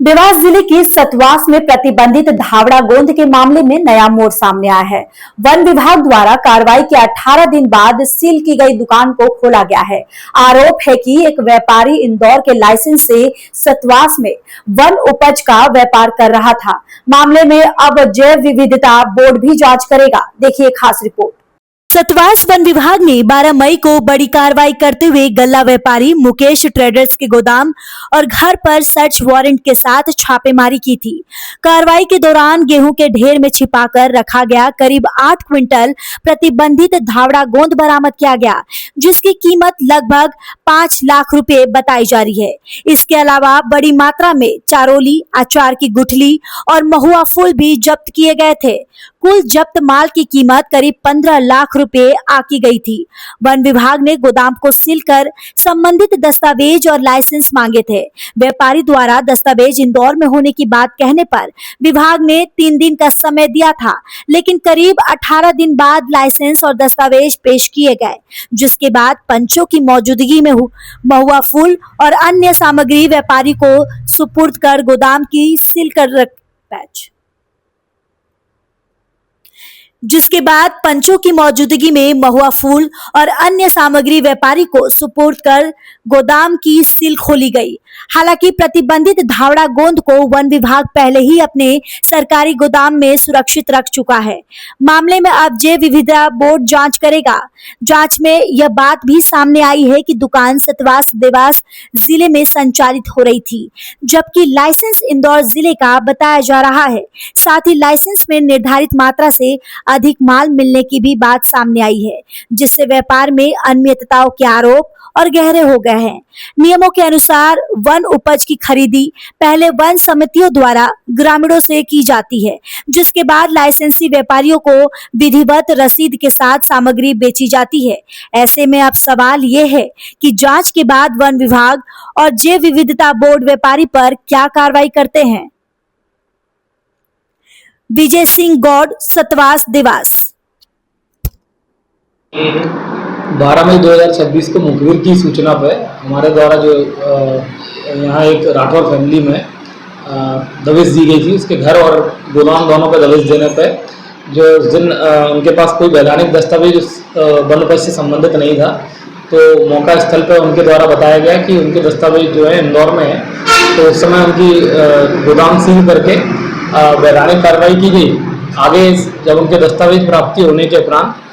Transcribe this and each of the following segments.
देवास जिले के सतवास में प्रतिबंधित धावड़ा गोंद के मामले में नया मोड़ सामने आया है। वन विभाग द्वारा कार्रवाई के 18 दिन बाद सील की गई दुकान को खोला गया है। आरोप है कि एक व्यापारी इंदौर के लाइसेंस से सतवास में वन उपज का व्यापार कर रहा था। मामले में अब जैव विविधता बोर्ड भी जांच करेगा। देखिए खास रिपोर्ट। सतवास वन विभाग ने 12 मई को बड़ी कार्रवाई करते हुए गल्ला व्यापारी मुकेश ट्रेडर्स के गोदाम और घर पर सर्च वारंट के साथ छापेमारी की थी। कार्रवाई के दौरान गेहूं के ढेर में छिपाकर रखा गया करीब 8 क्विंटल प्रतिबंधित धावड़ा गोंद बरामद किया गया, जिसकी कीमत लगभग 5 लाख रुपए बताई जा रही है। इसके अलावा बड़ी मात्रा में चारोली, अचार की गुठली और महुआ फूल भी जब्त किए गए थे। कुल जब्त माल की कीमत करीब 15 लाख रुपए आकी गई थी। वन विभाग ने गोदाम को सील कर संबंधित दस्तावेज और लाइसेंस मांगे थे। व्यापारी द्वारा दस्तावेज इंदौर में होने की बात कहने पर विभाग ने 3 दिन का समय दिया था, लेकिन करीब 18 दिन बाद लाइसेंस और दस्तावेज पेश किए गए, जिसके बाद पंचों की मौजूदगी में महुआ फूल और अन्य सामग्री व्यापारी को सुपुर्द कर गोदाम की सील कर जिसके बाद पंचों की मौजूदगी में महुआ फूल और अन्य सामग्री व्यापारी को सुपुर्द कर गोदाम की सील खोली गई। हालांकि प्रतिबंधित धावड़ा गोंद को वन विभाग पहले ही अपने सरकारी गोदाम में सुरक्षित रख चुका है। मामले में अब जैव विविधता बोर्ड जांच करेगा। जांच में यह बात भी सामने आई है कि दुकान सतवास देवास जिले में संचालित हो रही थी, जबकि लाइसेंस इंदौर जिले का बताया जा रहा है। साथ ही लाइसेंस में निर्धारित मात्रा से अधिक माल मिलने की भी बात सामने आई है, जिससे व्यापार में अनियमितताओं के आरोप और गहरे हो गए हैं। नियमों के अनुसार वन उपज की खरीदी पहले वन समितियों द्वारा ग्रामीणों से की जाती है, जिसके बाद लाइसेंसी व्यापारियों को विधिवत रसीद के साथ सामग्री बेची जाती है। ऐसे में अब सवाल ये है कि जांच के बाद वन विभाग और जैव विविधता बोर्ड व्यापारी पर क्या कार्रवाई करते हैं। विजय सिंह गौड़, सतवास देवास। 12 मई 2026 को मुखबिर की सूचना पर हमारे द्वारा जो यहाँ एक राठौर फैमिली में दबिश दी गई थी, उसके घर और गोदाम दोनों पर दबिश देने पर जो जिन उनके पास कोई वैधानिक दस्तावेज वन उपज से संबंधित नहीं था, तो मौका स्थल पर उनके द्वारा बताया गया कि उनके दस्तावेज जो है इंदौर में है। तो उस समय उनकी गोदाम सील करके वैधानिक कार्रवाई की गई। आगे जब उनके दस्तावेज प्राप्ति होने के उपरांत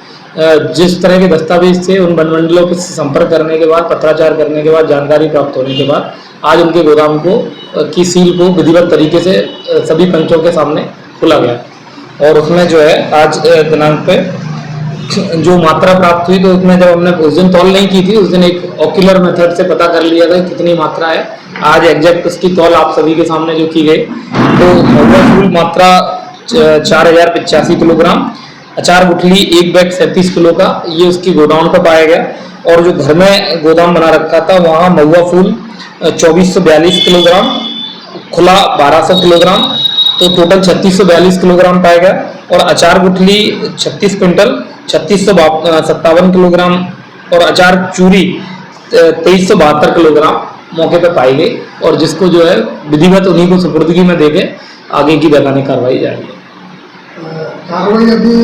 जिस तरह के दस्तावेज थे, उन वन मंडलों से संपर्क करने के बाद, पत्राचार करने के बाद, जानकारी प्राप्त होने के बाद आज उनके गोदाम की सील को विधिवत तरीके से सभी पंचों के सामने खोला गया। और उसमें जो है आज दिनांक पे जो मात्रा प्राप्त हुई, तो उसमें जब हमने उस दिन तौल नहीं की थी, उस दिन एक ऑक्यूलर मेथड से पता कर लिया था कितनी मात्रा है। आज एग्जैक्ट उसकी तौल आप सभी के सामने जो की गई, तो महुआ फूल मात्रा 4085 किलोग्राम, अचार गुठली 1 बैग 37 किलो का, ये उसकी गोदाम पर पाया गया। और जो घर में गोदाम बना रखा था, वहाँ महुआ फूल 2442 किलोग्राम, खुला 1200 किलोग्राम, तो टोटल 3642 किलोग्राम पाया गया। और अचार गुठली 36 क्विंटल 3657 किलोग्राम और अचार चूरी 2372 किलोग्राम मौके पर पाई गई, और जिसको जो है विधिवत उन्हीं को सुपुर्दगी में देके आगे की वैधानिक कार्रवाई जारी है। कार्रवाई अभी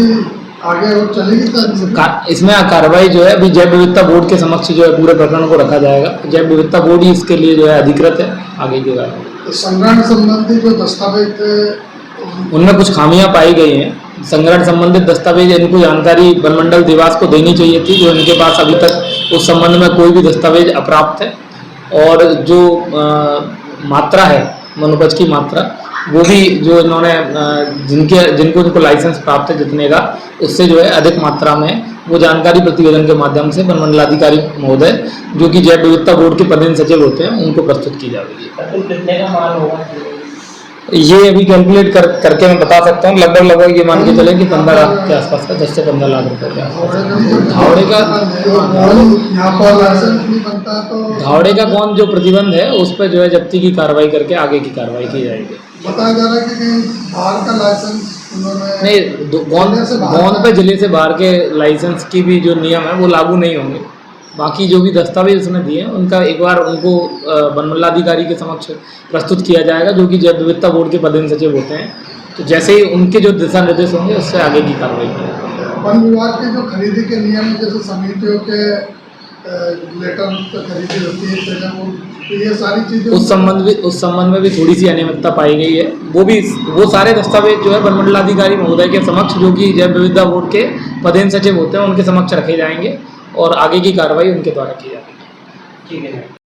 आगे और चलेगी। इसमें कार्रवाई जो है अभी जैव विविधता बोर्ड के समक्ष जो है पूरे प्रकरण को रखा जाएगा। जैव विविधता बोर्ड ही इसके लिए जो है अधिकृत है। आगे की कार्रवाई संग्रहण संबंधी जो दस्तावेज थे, उनमें कुछ खामियां पाई गई हैं। संग्रहण संबंधित दस्तावेज, इनको जानकारी वन मंडल देवास को देनी चाहिए थी, जो इनके पास अभी तक उस संबंध में कोई भी दस्तावेज अप्राप्त है। और जो मात्रा है वन उपज की मात्रा, वो भी जो इन्होंने जिनको लाइसेंस प्राप्त है जितने का, उससे जो है अधिक मात्रा में वो जानकारी प्रतिवेदन के माध्यम से वन मंडलाधिकारी महोदय, जो कि जैव विविधता बोर्ड के प्रधान सचिव होते हैं, उनको प्रस्तुत की जाएगी। कितने का माल होगा ये अभी कैलकुलेट करके मैं बता सकता हूँ। लगभग ये मान के चले कि 15 लाख के आसपास का, 10 से 15 लाख रुपए के आसपास। धावड़े का कौन जो प्रतिबंध है, उस पर जो है जब्ती की कार्रवाई करके आगे की कार्रवाई की जाएगी। बताया जा रहा है कि बाहर का लाइसेंस नहीं, गोंद पे जिले से बाहर के लाइसेंस की भी जो नियम है वो लागू नहीं होंगे। बाकी जो भी दस्तावेज उसने दिए हैं उनका एक बार उनको वनमंडलाधिकारी के समक्ष प्रस्तुत किया जाएगा, जो कि जैव विविधता बोर्ड के प्रधान सचिव होते हैं। तो जैसे ही उनके जो दिशा निर्देश होंगे उससे आगे की कार्रवाई की। वन विभाग के जो खरीदी के नियम जैसे समितियों के लेटर पर खरीदी होती है तो ये सारी चीज़ें उस संबंध में भी थोड़ी सी अनियमितता पाई गई है। वो सारे दस्तावेज जो है वनमंडलाधिकारी महोदय के समक्ष, जो कि जैव विविधता बोर्ड के प्रधान सचिव होते हैं, उनके समक्ष रखे जाएंगे और आगे की कार्रवाई उनके द्वारा की जाएगी। ठीक है।